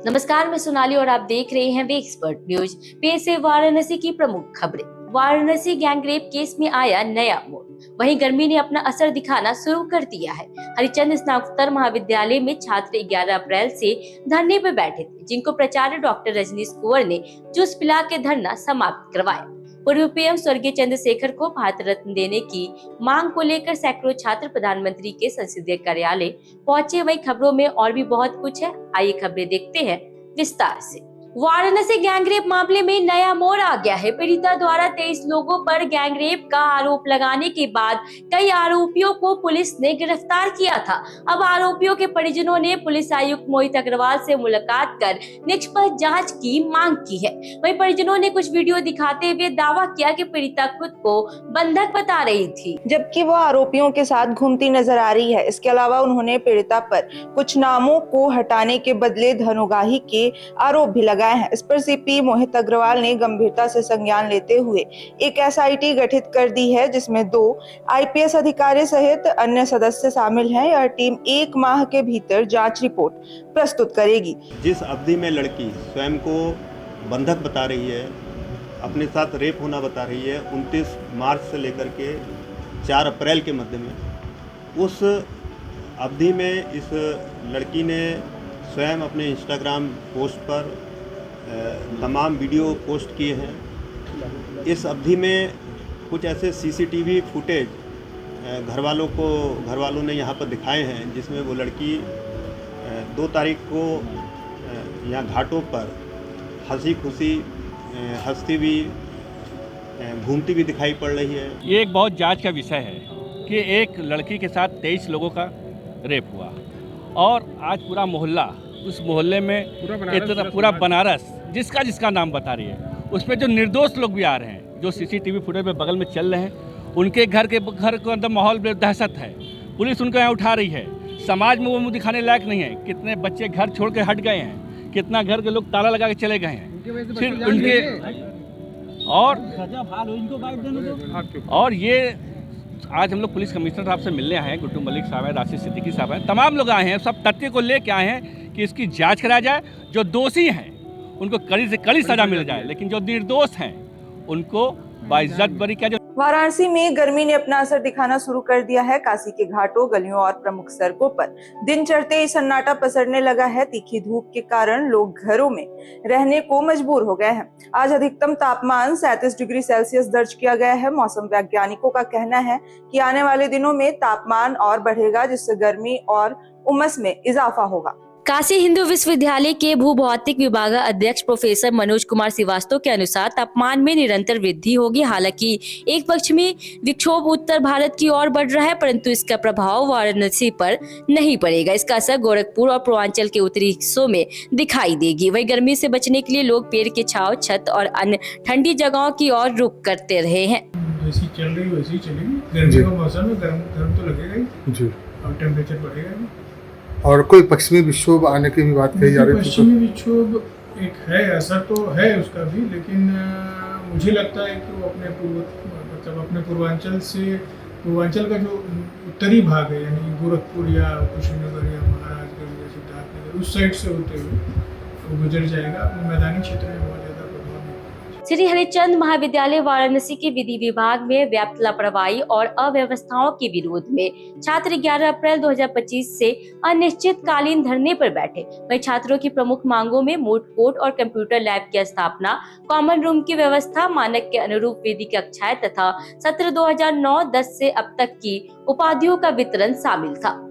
नमस्कार, मैं सोनाली और आप देख रहे हैं वे एक्सपर्ट न्यूज। पेश है वाराणसी की प्रमुख खबरें। वाराणसी गैंगरेप केस में आया नया मोड़। वहीं गर्मी ने अपना असर दिखाना शुरू कर दिया है। हरिचंद स्नातकोत्तर महाविद्यालय में छात्र 11 अप्रैल से धरने पर बैठे थे, जिनको प्राचार्य डॉक्टर रजनीश कुंवर ने जूस पिला के धरना समाप्त करवाया। पूर्व पीएम स्वर्गीय चंद्रशेखर को भारत रत्न देने की मांग को लेकर सैकड़ों छात्र प्रधानमंत्री के संसदीय कार्यालय पहुंचे। वही खबरों में और भी बहुत कुछ है, आइए खबरें देखते हैं विस्तार से। वाराणसी गैंगरेप मामले में नया मोड़ आ गया है। पीड़िता द्वारा 23 लोगों पर गैंगरेप का आरोप लगाने के बाद कई आरोपियों को पुलिस ने गिरफ्तार किया था। अब आरोपियों के परिजनों ने पुलिस आयुक्त मोहित अग्रवाल से मुलाकात कर निष्पक्ष जांच की मांग की है। वहीं परिजनों ने कुछ वीडियो दिखाते हुए दावा किया कि पीड़िता खुद को बंधक बता रही थी, जबकि वह आरोपियों के साथ घूमती नजर आ रही है। इसके अलावा उन्होंने पीड़िता पर कुछ नामों को हटाने के बदले धन-उगाही के आरोप भी लगाए हैं। इस पर सीपी मोहित अग्रवाल ने गंभीरता से संज्ञान लेते हुए एक एसआईटी गठित कर दी है, जिसमें 2 आईपीएस अधिकारी सहित अन्य सदस्य शामिल हैं। यह टीम 1 माह के भीतर जांच रिपोर्ट प्रस्तुत करेगी। जिस अवधि में लड़की स्वयं को बंधक बता रही है, अपने साथ रेप होना बता रही है, 29 मार्च से लेकर के 4 अप्रैल के मध्य में, उस अवधि में इस लड़की ने स्वयं अपने इंस्टाग्राम पोस्ट पर तमाम वीडियो पोस्ट किए हैं। इस अवधि में कुछ ऐसे सीसीटीवी फुटेज घर वालों ने यहाँ पर दिखाए हैं, जिसमें वो लड़की 2 तारीख को यहाँ घाटों पर हंसी खुशी हंसती भी घूमती भी दिखाई पड़ रही है। ये एक बहुत जांच का विषय है कि एक लड़की के साथ 23 लोगों का रेप हुआ और आज पूरा मोहल्ला, उस मोहल्ले में पूरा बनारस जिसका नाम बता रही है, उसमें जो निर्दोष लोग भी आ रहे हैं, जो सीसीटीवी फुटेज में बगल में चल रहे हैं, उनके घर के अंदर माहौल में दहशत है। पुलिस उनको यहाँ उठा रही है। समाज में वो मुँह दिखाने लायक नहीं है। कितने बच्चे घर छोड़ के हट गए हैं, कितना घर के लोग ताला लगा के चले गए हैं। फिर उनके और ये आज हम लोग पुलिस कमिश्नर साहब से मिलने आए हैं। गुड्डू मलिक साहब हैं, राशिद सिद्दीकी साहब हैं, तमाम लोग आए हैं। सब तथ्य को लेके आए हैं कि इसकी जांच कराया जाए। जो दोषी हैं उनको कड़ी से कड़ी सजा मिल जाए, लेकिन जो निर्दोष हैं उनको बाइज्जत बरी किया जाए। वाराणसी में गर्मी ने अपना असर दिखाना शुरू कर दिया है। काशी के घाटों, गलियों और प्रमुख सड़कों पर दिन चढ़ते ही सन्नाटा पसरने लगा है। तीखी धूप के कारण लोग घरों में रहने को मजबूर हो गए हैं। आज अधिकतम तापमान 37 डिग्री सेल्सियस दर्ज किया गया है। मौसम वैज्ञानिकों का कहना है कि आने वाले दिनों में तापमान और बढ़ेगा, जिससे गर्मी और उमस में इजाफा होगा। काशी हिंदू विश्वविद्यालय के भूभौतिक विभाग अध्यक्ष प्रोफेसर मनोज कुमार श्रीवास्तव के अनुसार तापमान में निरंतर वृद्धि होगी। हालांकि एक पक्ष में विक्षोभ उत्तर भारत की ओर बढ़ रहा है, परंतु इसका प्रभाव वाराणसी पर नहीं पड़ेगा। इसका असर गोरखपुर और पूर्वांचल के उत्तरी हिस्सों में दिखाई देगी। वहीं गर्मी से बचने के लिए लोग पेड़ के छांव, छत और अन्य ठंडी जगहों की ओर रुख करते रहे हैं। वैसी चल रही वैसी चलेगी। गर्मी का मौसम में गर्म तो लगेगा ही जी, और टेम्परेचर बढ़ेगा भी। और कोई पश्चिमी विक्षोभ आने की भी बात कही जा रही है। पश्चिमी विक्षोभ एक है, असर तो है उसका भी, लेकिन मुझे लगता है कि वो अपने पूर्वांचल का जो उत्तरी भाग है, यानी गोरखपुर या कुशीनगर या महाराजगंज या सिद्धार्थनगर, उस साइड से होते हुए वो गुजर जाएगा। मैदानी क्षेत्र में बहुत ज्यादा प्रभाव नहीं। श्री हरिचंद महाविद्यालय वाराणसी के विधि विभाग में व्याप्त लापरवाही और अव्यवस्थाओं के विरोध में छात्र 11 अप्रैल 2025 से अनिश्चितकालीन धरने पर बैठे। वहीं छात्रों की प्रमुख मांगों में मूड कोर्ट और कंप्यूटर लैब की स्थापना, कॉमन रूम की व्यवस्था, मानक के अनुरूप वेदी कक्षाएं तथा सत्र 2009-10 से अब तक की उपाधियों का वितरण शामिल था।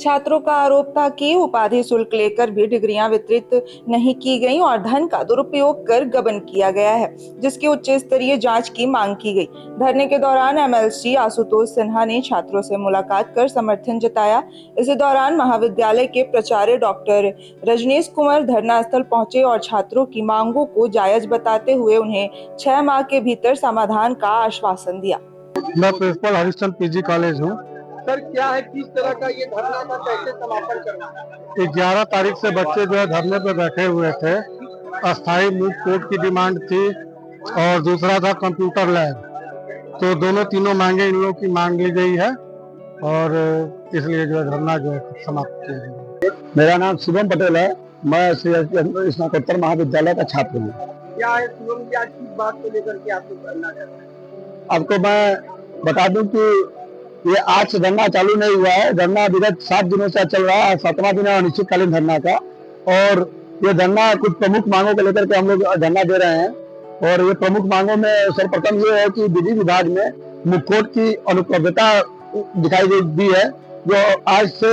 छात्रों का आरोप था कि उपाधि शुल्क लेकर भी डिग्रियां वितरित नहीं की गईं और धन का दुरुपयोग कर गबन किया गया है, जिसकी उच्च स्तरीय जांच की मांग की गई। धरने के दौरान एमएलसी आशुतोष सिन्हा ने छात्रों से मुलाकात कर समर्थन जताया। इसी दौरान महाविद्यालय के प्राचार्य डॉक्टर रजनीश कुंवर धरना स्थल पहुंचे और छात्रों की मांगों को जायज बताते हुए उन्हें 6 माह के भीतर समाधान का आश्वासन दिया। मैं प्रिंसिपल हरिचंद पीजी कॉलेज हूँ। सर, क्या है, किस तरह का ये धरना का कैसे समापन करना है? 11 तारीख से बच्चे जो है धरने पे बैठे हुए थे। अस्थायी मूव कोर्ट की डिमांड थी और दूसरा था कंप्यूटर लैब। तो दोनों तीनों मांगे इन लोगों की मांग ली गई है और इसलिए जो है धरना जो है समाप्त किया गया। मेरा नाम शुभम पटेल है। मैं स्नातकोत्तर महाविद्यालय का छात्र हूँ। क्या है सीएम जी आज किस बात को लेकर के आपको करना चाहते हैं? आपको मैं बता दूं कि ये आज से धरना चालू नहीं हुआ है। धरना विगत 7 दिनों से चल रहा है। 7वां दिन है अनिश्चितकालीन धरना का। और ये धरना कुछ प्रमुख मांगों को लेकर के हम लोग धरना दे रहे हैं। और ये प्रमुख मांगों में सर्वप्रथम ये है कि विधि विभाग में मुख्य की अनुपलब्धता दिखाई दी है, जो आज से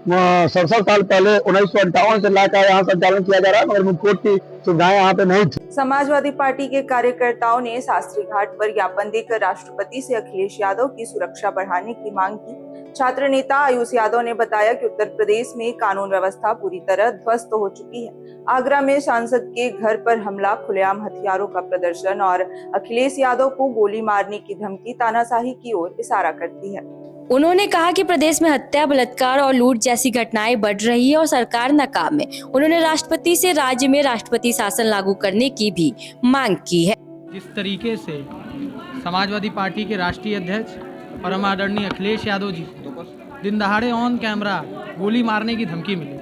67 साल पहले 1958 से लाकर यहाँ संचालन किया जा रहा है, मगर मुख्य की सुविधाएं यहाँ पे नहीं थी। समाजवादी पार्टी के कार्यकर्ताओं ने शास्त्री घाट पर ज्ञापन देकर राष्ट्रपति से अखिलेश यादव की सुरक्षा बढ़ाने की मांग की। छात्र नेता आयुष यादव ने बताया कि उत्तर प्रदेश में कानून व्यवस्था पूरी तरह ध्वस्त हो चुकी है। आगरा में सांसद के घर पर हमला, खुलेआम हथियारों का प्रदर्शन और अखिलेश यादव को गोली मारने की धमकी तानाशाही की ओर इशारा करती है। उन्होंने कहा कि प्रदेश में हत्या, बलात्कार और लूट जैसी घटनाएं बढ़ रही है और सरकार नाकाम है। उन्होंने राष्ट्रपति से राज्य में राष्ट्रपति शासन लागू करने की भी मांग की है। जिस तरीके से समाजवादी पार्टी के राष्ट्रीय अध्यक्ष परम आदरणीय अखिलेश यादव जी दिन दहाड़े ऑन कैमरा गोली मारने की धमकी मिली,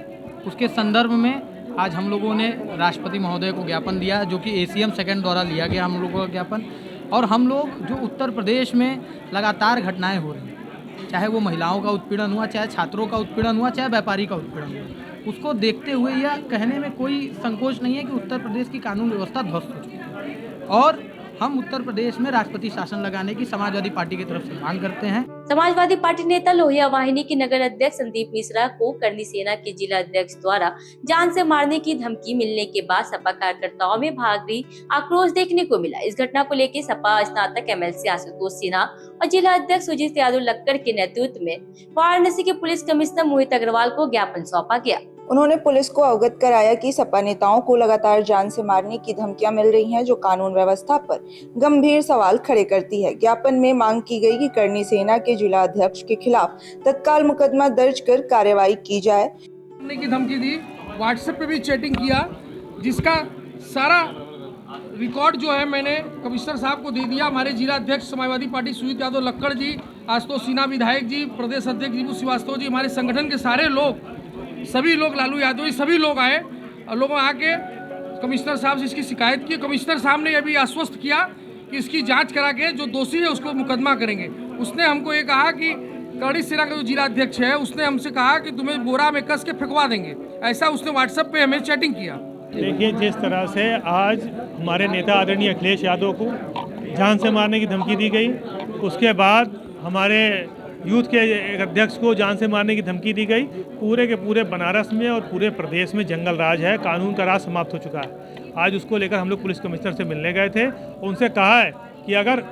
उसके संदर्भ में आज हम लोगों ने राष्ट्रपति महोदय को ज्ञापन दिया, जो कि ACM सेकंड द्वारा लिया गया हम लोगों का ज्ञापन। और हम लोग जो उत्तर प्रदेश में लगातार घटनाएं हो रही हैं, चाहे वो महिलाओं का उत्पीड़न हुआ, चाहे छात्रों का उत्पीड़न हुआ, चाहे व्यापारी का उत्पीड़न हुआ, उसको देखते हुए यह कहने में कोई संकोच नहीं है कि उत्तर प्रदेश की कानून व्यवस्था ध्वस्त हो चुकी है। और हम उत्तर प्रदेश में राष्ट्रपति शासन लगाने की समाजवादी पार्टी की तरफ से मांग करते हैं। समाजवादी पार्टी नेता लोहिया वाहिनी के नगर अध्यक्ष संदीप मिश्रा को करनी सेना के जिला अध्यक्ष द्वारा जान से मारने की धमकी मिलने के बाद सपा कार्यकर्ताओं में भारी आक्रोश देखने को मिला। इस घटना को लेकर सपा स्नातक MLC आशुतोष सिन्हा और जिला अध्यक्ष सुजीत यादव लक्कड़ के नेतृत्व में वाराणसी के पुलिस कमिश्नर मोहित अग्रवाल को ज्ञापन सौंपा गया। उन्होंने पुलिस को अवगत कराया कि सपा नेताओं को लगातार जान से मारने की धमकियां मिल रही हैं, जो कानून व्यवस्था पर गंभीर सवाल खड़े करती है। ज्ञापन में मांग की गई कि करनी सेना के जिला अध्यक्ष के खिलाफ तत्काल मुकदमा दर्ज कर कार्रवाई की जाए। की धमकी दी, व्हाट्सएप पे भी चैटिंग किया, जिसका सारा रिकॉर्ड जो है मैंने कमिश्नर साहब को दे दिया। हमारे जिला अध्यक्ष समाजवादी पार्टी सुजीत यादव लक्कड़ जी, आशुतोष सिन्हा विधायक जी, प्रदेश अध्यक्ष दीपू श्रीवास्तव जी, हमारे संगठन के सारे लोग, सभी लोग, लालू यादव जी, सभी लोग आए और लोगों आके कमिश्नर साहब से इसकी शिकायत की। कमिश्नर साहब ने यह भी आश्वस्त किया कि इसकी जांच करा के जो दोषी है उसको मुकदमा करेंगे। उसने हमको ये कहा कि करनी सेना का जो जिला अध्यक्ष है उसने हमसे कहा कि तुम्हें बोरा में कस के फेंकवा देंगे, ऐसा उसने व्हाट्सएप पे हमें चैटिंग किया। देखिए, जिस तरह से आज हमारे नेता आदरणीय अखिलेश यादव को जान से मारने की धमकी दी गई, उसके बाद हमारे यूथ के एक अध्यक्ष को जान से मारने की धमकी दी गई। पूरे के पूरे बनारस में और पूरे प्रदेश में जंगल राज है, कानून का राज समाप्त हो चुका है। आज उसको लेकर हम लोग पुलिस कमिश्नर से मिलने गए थे। उनसे कहा है कि अगर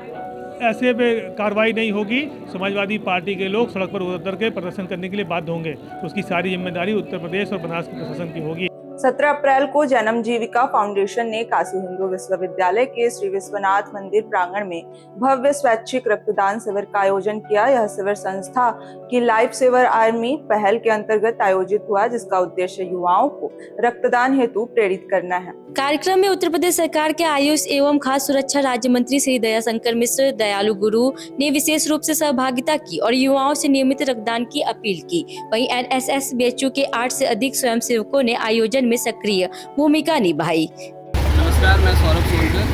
ऐसे पे कार्रवाई नहीं होगी, समाजवादी पार्टी के लोग सड़क पर उतर के प्रदर्शन करने के लिए बाध्य होंगे। तो उसकी सारी जिम्मेदारी उत्तर प्रदेश और बनारस के प्रशासन की होगी। 17 अप्रैल को जन्म जीविका फाउंडेशन ने काशी हिंदू विश्वविद्यालय के श्री विश्वनाथ मंदिर प्रांगण में भव्य स्वैच्छिक रक्तदान शिविर का आयोजन किया। यह शिविर संस्था की लाइफ सेवर आर्मी पहल के अंतर्गत आयोजित हुआ, जिसका उद्देश्य युवाओं को रक्तदान हेतु प्रेरित करना है। कार्यक्रम में उत्तर प्रदेश सरकार के आयुष एवं खाद्य सुरक्षा राज्य मंत्री श्री दयाशंकर मिश्र, दयालु गुरु ने विशेष रूप से सहभागिता की और युवाओं से नियमित रक्तदान की अपील की। वहीं NSS BHU के 8 से अधिक स्वयंसेवकों ने आयोजन में सक्रिय भूमिका निभाई। नमस्कार, मैं सौरभ सोनकर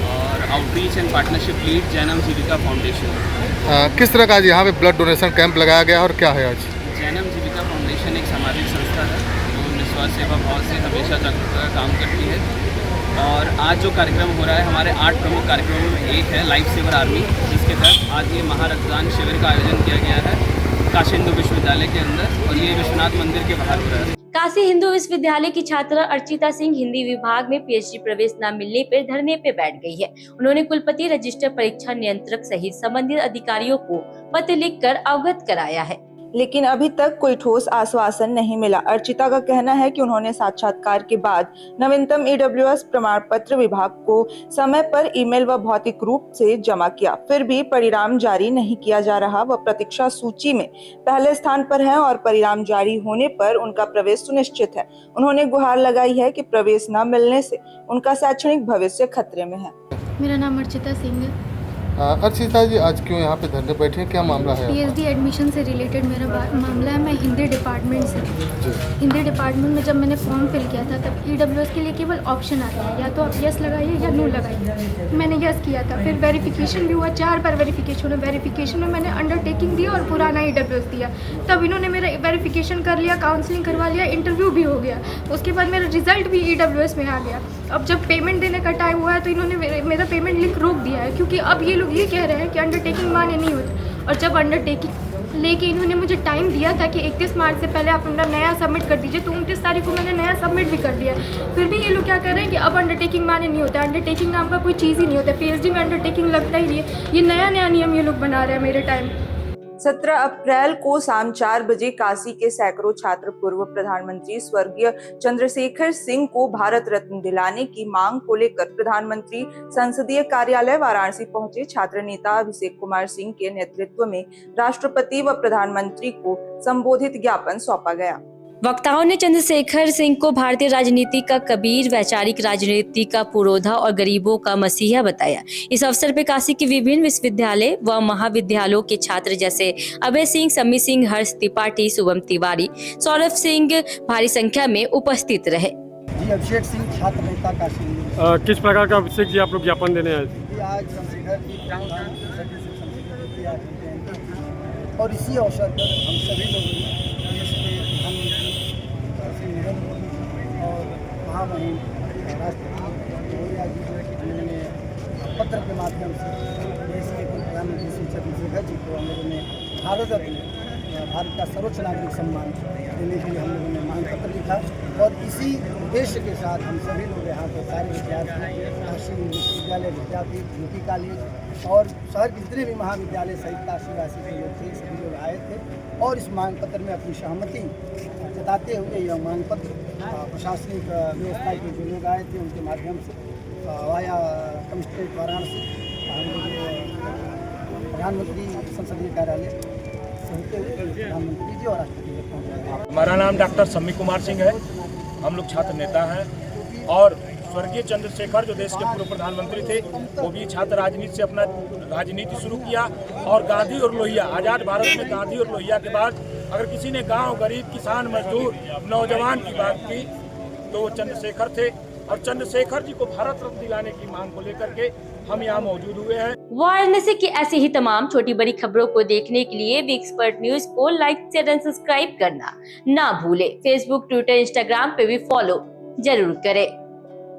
और outreach and partnership lead Jainam Jeevika foundation. किस तरह का आज यहाँ पे ब्लड डोनेशन कैंप लगाया गया और क्या है आज? जैनम जीविका फाउंडेशन एक सामाजिक संस्था है जो निस्वार्थ सेवा भाव से हमेशा जागरूकता का काम करती है। और आज जो कार्यक्रम हो रहा है, हमारे 8 प्रमुख कार्यक्रमों में एक है लाइफ सेवर आर्मी, जिसके तहत आज ये महारक्तदान शिविर का आयोजन किया गया है काशी हिंदू विश्वविद्यालय के अंदर, और ये विश्वनाथ मंदिर के बाहर हो रहा है। काशी हिंदू विश्वविद्यालय की छात्रा अर्चिता सिंह हिंदी विभाग में PhD प्रवेश न मिलने पर धरने पे बैठ गई है। उन्होंने कुलपति, रजिस्टर परीक्षा नियंत्रक सहित संबंधित अधिकारियों को पत्र लिखकर अवगत कराया है, लेकिन अभी तक कोई ठोस आश्वासन नहीं मिला। अर्चिता का कहना है कि उन्होंने साक्षात्कार के बाद नवीनतम EWS प्रमाण पत्र विभाग को समय पर ईमेल व भौतिक रूप से जमा किया, फिर भी परिणाम जारी नहीं किया जा रहा। वह प्रतीक्षा सूची में पहले स्थान पर है और परिणाम जारी होने पर उनका प्रवेश सुनिश्चित है। उन्होंने गुहार लगाई है कि प्रवेश न मिलने से उनका शैक्षणिक भविष्य खतरे में है। मेरा नाम अर्चिता सिंह है। अर्चिता जी, आज क्यों यहाँ पे धरने बैठे हैं, क्या मामला है? पीएचडी एडमिशन से रिलेटेड मेरा मामला है। मैं हिंदी डिपार्टमेंट से हिंदी डिपार्टमेंट में जब मैंने फॉर्म फिल किया था तब ईडब्ल्यूएस के लिए केवल ऑप्शन आता है, या तो आप यस लगाइए या नो लगाइए। मैंने यस किया था, फिर वेरिफिकेशन भी हुआ, 4 बार वेरिफिकेशन में मैंने अंडरटेकिंग दिया और पुराना ईडब्ल्यूएस दिया। तब इन्होंने मेरा वेरिफिकेशन कर लिया, काउंसलिंग करवा लिया, इंटरव्यू भी हो गया। उसके बाद मेरा रिजल्ट भी ईडब्ल्यूएस में आ गया। अब जब पेमेंट देने का टाइम हुआ है तो इन्होंने मेरा पेमेंट लिंक रोक दिया है, क्योंकि अब ये लोग ये कह रहे हैं कि अंडरटेकिंग मान्य नहीं होती। और जब अंडरटेकिंग लेके इन्होंने मुझे टाइम दिया था कि 31 मार्च से पहले आप अपना नया सबमिट कर दीजिए, तो 29 तारीख को मैंने नया सबमिट भी कर दिया। फिर भी ये लोग क्या कर रहे हैं कि अब अंडरटेकिंग मान्य नहीं होता। अंडरटेकिंग नाम का कोई चीज़ ही नहीं होता, पीएचडी में अंडरटेकिंग लगता ही नहीं है। ये नया नियम ये लोग बना रहे हैं मेरे टाइम। 17 अप्रैल को शाम 4 बजे काशी के सैकड़ों छात्र पूर्व प्रधानमंत्री स्वर्गीय चंद्रशेखर सिंह को भारत रत्न दिलाने की मांग को लेकर प्रधानमंत्री संसदीय कार्यालय वाराणसी पहुंचे। छात्र नेता अभिषेक कुमार सिंह के नेतृत्व में राष्ट्रपति व प्रधानमंत्री को संबोधित ज्ञापन सौंपा गया। वक्ताओं ने चंद्रशेखर सिंह को भारतीय राजनीति का कबीर, वैचारिक राजनीति का पुरोधा और गरीबों का मसीहा बताया। इस अवसर पर काशी के विभिन्न विश्वविद्यालय व महाविद्यालयों के छात्र जैसे अभय सिंह, सम्मी सिंह, हर्ष त्रिपाठी, शुभम तिवारी, सौरभ सिंह भारी संख्या में उपस्थित रहे। जी, अभिषेक सिंह, छात्र नेता काशी। किस प्रकार का अभिषेक जी आप लोग ज्ञापन देने आए? आज चंद्रशेखर जी और इसी अवसर पर हम सभी लोग और महामहिम राष्ट्रपति महोदया जी ने पत्र के माध्यम से देश के प्रधानमंत्री श्री चंद्रशेखर जी को हम लोगों ने भारत रत्न, भारत का सर्वोच्च नागरिक सम्मान देने के लिए हम लोगों ने मांग पत्र लिखा। और इसी उद्देश्य के साथ हम सभी लोग यहाँ पर सारे विद्यार्थी, काशी विश्वविद्यालय विद्यार्थी, ज्योति कॉलेज और शहर के जितने भी महाविद्यालय सहित काशीवासी के लोग थे, सभी लोग आए थे और इस मांग पत्र में अपनी सहमति जताते हुए यह मांग पत्र प्रशासनिक व्यवस्था के जो लोग आए थे उनके माध्यम से वाया कमिश्नरेट वाराणसी हम लोग प्रधानमंत्री संसदीय कार्यालय प्रधानमंत्री जी और राष्ट्रपति। हमारा नाम डॉक्टर सम्मी कुमार सिंह है। हम लोग छात्र नेता हैं और स्वर्गीय चंद्रशेखर जो देश के पूर्व प्रधानमंत्री थे, वो भी छात्र राजनीति से अपना राजनीति शुरू किया। और गांधी और लोहिया, आज़ाद भारत में गांधी और लोहिया के बाद अगर किसी ने गांव, गरीब, किसान, मजदूर, नौजवान की बात की तो वो चंद्रशेखर थे। और चंद्रशेखर जी को भारत रत्न दिलाने की मांग को लेकर के हम यहाँ मौजूद हुए हैं। वाराणसी की ऐसी ही तमाम छोटी बड़ी खबरों को देखने के लिए वी एक्सपर्ट न्यूज को लाइक, शेयर एंड सब्सक्राइब करना ना भूले। फेसबुक, ट्विटर, इंस्टाग्राम पे भी फॉलो जरूर करें।